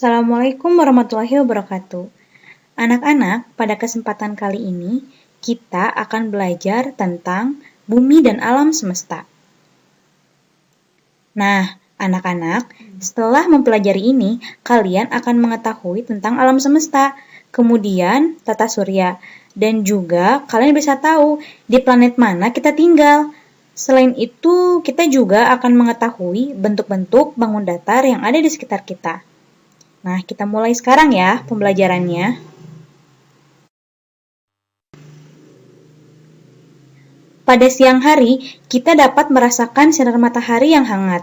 Assalamualaikum warahmatullahi wabarakatuh. Anak-anak, pada kesempatan kali ini kita akan belajar tentang bumi dan alam semesta. Nah, anak-anak, setelah mempelajari ini, kalian akan mengetahui tentang alam semesta, kemudian tata surya, dan juga kalian bisa tahu di planet mana kita tinggal. Selain itu, kita juga akan mengetahui bentuk-bentuk bangun datar yang ada di sekitar kita. Nah, kita mulai sekarang ya pembelajarannya. Pada siang hari, kita dapat merasakan sinar matahari yang hangat.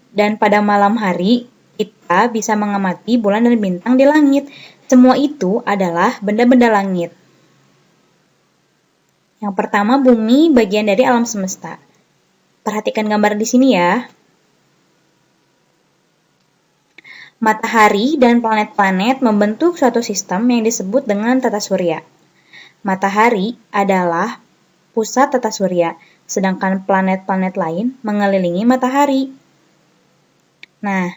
Dan pada malam hari, kita bisa mengamati bulan dan bintang di langit. Semua itu adalah benda-benda langit. Yang pertama, bumi bagian dari alam semesta. Perhatikan gambar di sini ya. Matahari dan planet-planet membentuk suatu sistem yang disebut dengan tata surya. Matahari adalah pusat tata surya, sedangkan planet-planet lain mengelilingi matahari. Nah,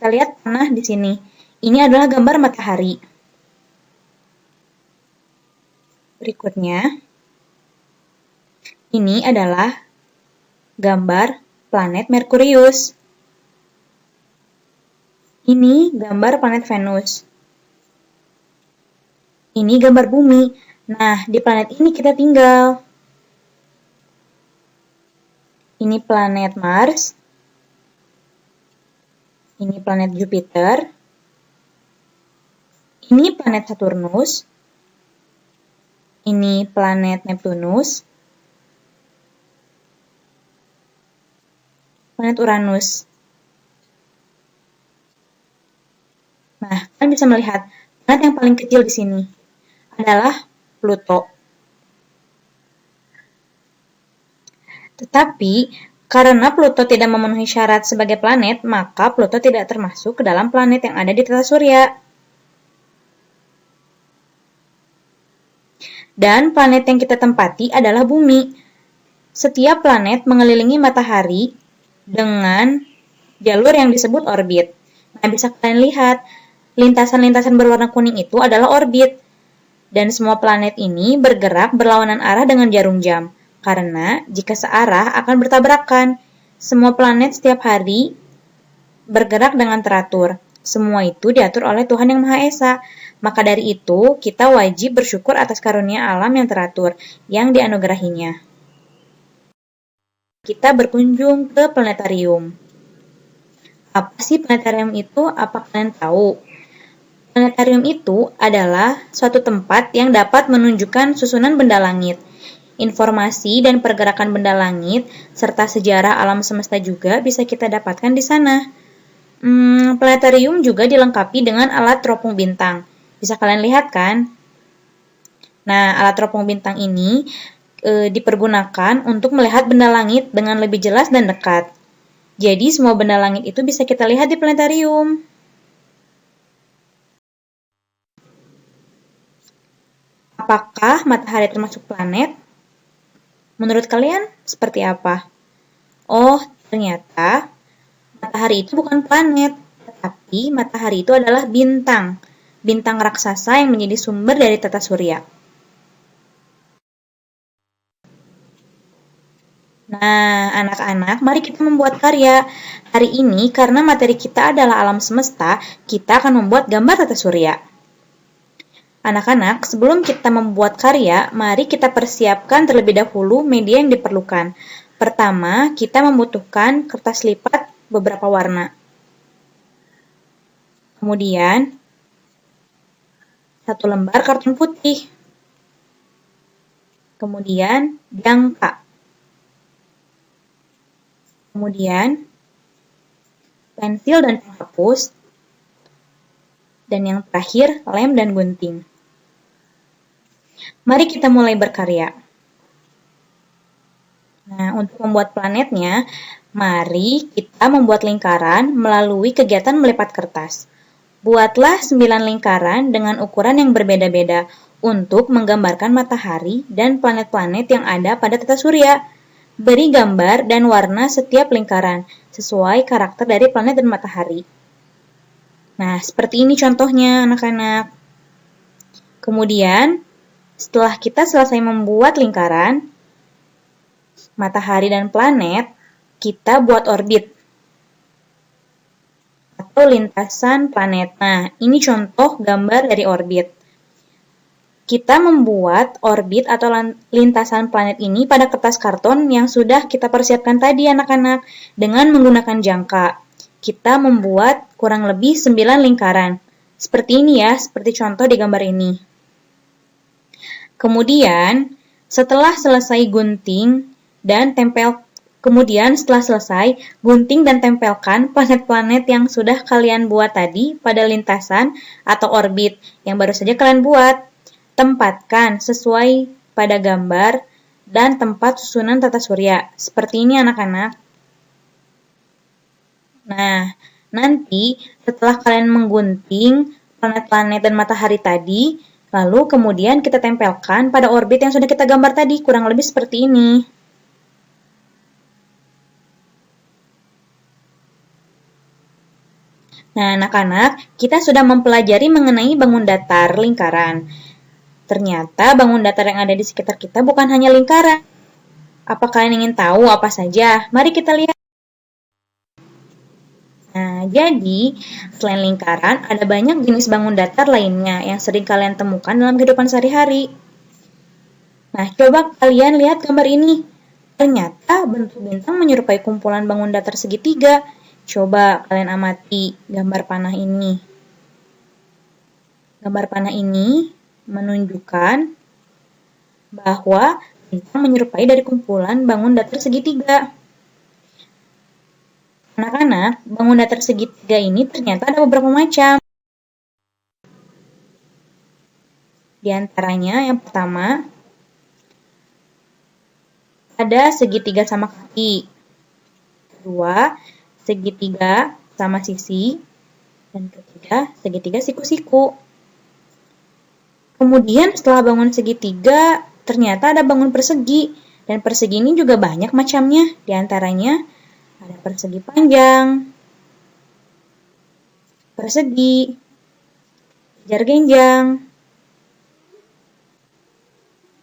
kita lihat panah di sini. Ini adalah gambar matahari. Berikutnya, ini adalah gambar planet Merkurius. Ini gambar planet Venus. Ini gambar bumi. Nah, di planet ini kita tinggal. Ini planet Mars. Ini planet Jupiter. Ini planet Saturnus. Ini planet Neptunus. Planet Uranus. Nah, kalian bisa melihat planet yang paling kecil di sini adalah Pluto. Tetapi, karena Pluto tidak memenuhi syarat sebagai planet, maka Pluto tidak termasuk ke dalam planet yang ada di tata surya. Dan planet yang kita tempati adalah bumi. Setiap planet mengelilingi matahari dengan jalur yang disebut orbit. Nah, bisa kalian lihat, lintasan-lintasan berwarna kuning itu adalah orbit. Dan semua planet ini bergerak berlawanan arah dengan jarum jam. Karena jika searah akan bertabrakan. Semua planet setiap hari bergerak dengan teratur. Semua itu diatur oleh Tuhan Yang Maha Esa. Maka dari itu, kita wajib bersyukur atas karunia alam yang teratur, yang dianugerahinya. Kita berkunjung ke planetarium. Apa sih planetarium itu? Apa kalian tahu? Planetarium itu adalah suatu tempat yang dapat menunjukkan susunan benda langit, informasi dan pergerakan benda langit, serta sejarah alam semesta juga bisa kita dapatkan di sana. Planetarium juga dilengkapi dengan alat teropong bintang. Bisa kalian lihat kan? Nah, alat teropong bintang ini dipergunakan untuk melihat benda langit dengan lebih jelas dan dekat. Jadi, semua benda langit itu bisa kita lihat di planetarium. Apakah matahari termasuk planet? Menurut kalian, seperti apa? Oh, ternyata matahari itu bukan planet, tetapi matahari itu adalah bintang. Bintang raksasa yang menjadi sumber dari tata surya. Nah, anak-anak, mari kita membuat karya. Hari ini, karena materi kita adalah alam semesta, kita akan membuat gambar tata surya. Anak-anak, sebelum kita membuat karya, mari kita persiapkan terlebih dahulu media yang diperlukan. Pertama, kita membutuhkan kertas lipat beberapa warna. Kemudian, 1 lembar karton putih. Kemudian, jangka. Kemudian, pensil dan penghapus. Dan yang terakhir, lem dan gunting. Mari kita mulai berkarya. Nah, untuk membuat planetnya, mari kita membuat lingkaran melalui kegiatan melipat kertas. Buatlah 9 lingkaran dengan ukuran yang berbeda-beda untuk menggambarkan matahari dan planet-planet yang ada pada tata surya. Beri gambar dan warna setiap lingkaran sesuai karakter dari planet dan matahari. Nah, seperti ini contohnya anak-anak. Kemudian, setelah kita selesai membuat lingkaran, matahari dan planet, kita buat orbit atau lintasan planet. Nah, ini contoh gambar dari orbit. Kita membuat orbit atau lintasan planet ini pada kertas karton yang sudah kita persiapkan tadi anak-anak dengan menggunakan jangka. Kita membuat kurang lebih 9 lingkaran. Seperti ini ya, seperti contoh di gambar ini. Kemudian, setelah selesai gunting dan tempelkan planet-planet yang sudah kalian buat tadi pada lintasan atau orbit yang baru saja kalian buat. Tempatkan sesuai pada gambar dan tempat susunan tata surya. Seperti ini anak-anak. Nah, nanti setelah kalian menggunting planet-planet dan matahari tadi, lalu kemudian kita tempelkan pada orbit yang sudah kita gambar tadi, kurang lebih seperti ini. Nah, anak-anak, kita sudah mempelajari mengenai bangun datar lingkaran. Ternyata bangun datar yang ada di sekitar kita bukan hanya lingkaran. Apa kalian ingin tahu apa saja? Mari kita lihat. Nah, jadi selain lingkaran, ada banyak jenis bangun datar lainnya yang sering kalian temukan dalam kehidupan sehari-hari. Nah, coba kalian lihat gambar ini. Ternyata bentuk bintang menyerupai kumpulan bangun datar segitiga. Coba kalian amati gambar panah ini. Gambar panah ini menunjukkan bahwa bintang menyerupai dari kumpulan bangun datar segitiga. Anak-anak, bangun datar segitiga ini ternyata ada beberapa macam. Di antaranya yang pertama, ada segitiga sama kaki. Kedua, segitiga sama sisi. Dan ketiga, segitiga siku-siku. Kemudian setelah bangun segitiga, ternyata ada bangun persegi. Dan persegi ini juga banyak macamnya. Di antaranya ada persegi panjang, persegi, genjang,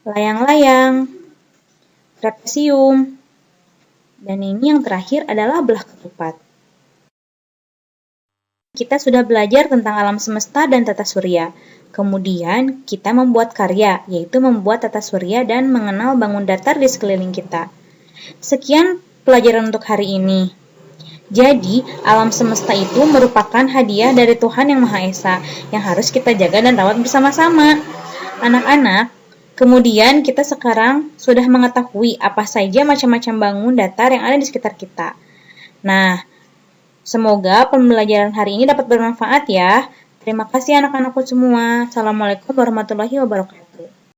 layang-layang, trapesium, dan ini yang terakhir adalah belah ketupat. Kita sudah belajar tentang alam semesta dan tata surya. Kemudian, kita membuat karya, yaitu membuat tata surya dan mengenal bangun datar di sekeliling kita. Sekian pelajaran untuk hari ini. Jadi, alam semesta itu merupakan hadiah dari Tuhan Yang Maha Esa, yang harus kita jaga dan rawat bersama-sama. Anak-anak, kemudian kita sekarang sudah mengetahui apa saja macam-macam bangun datar yang ada di sekitar kita. Nah, semoga pembelajaran hari ini dapat bermanfaat ya. Terima kasih anak-anakku semua. Assalamualaikum warahmatullahi wabarakatuh.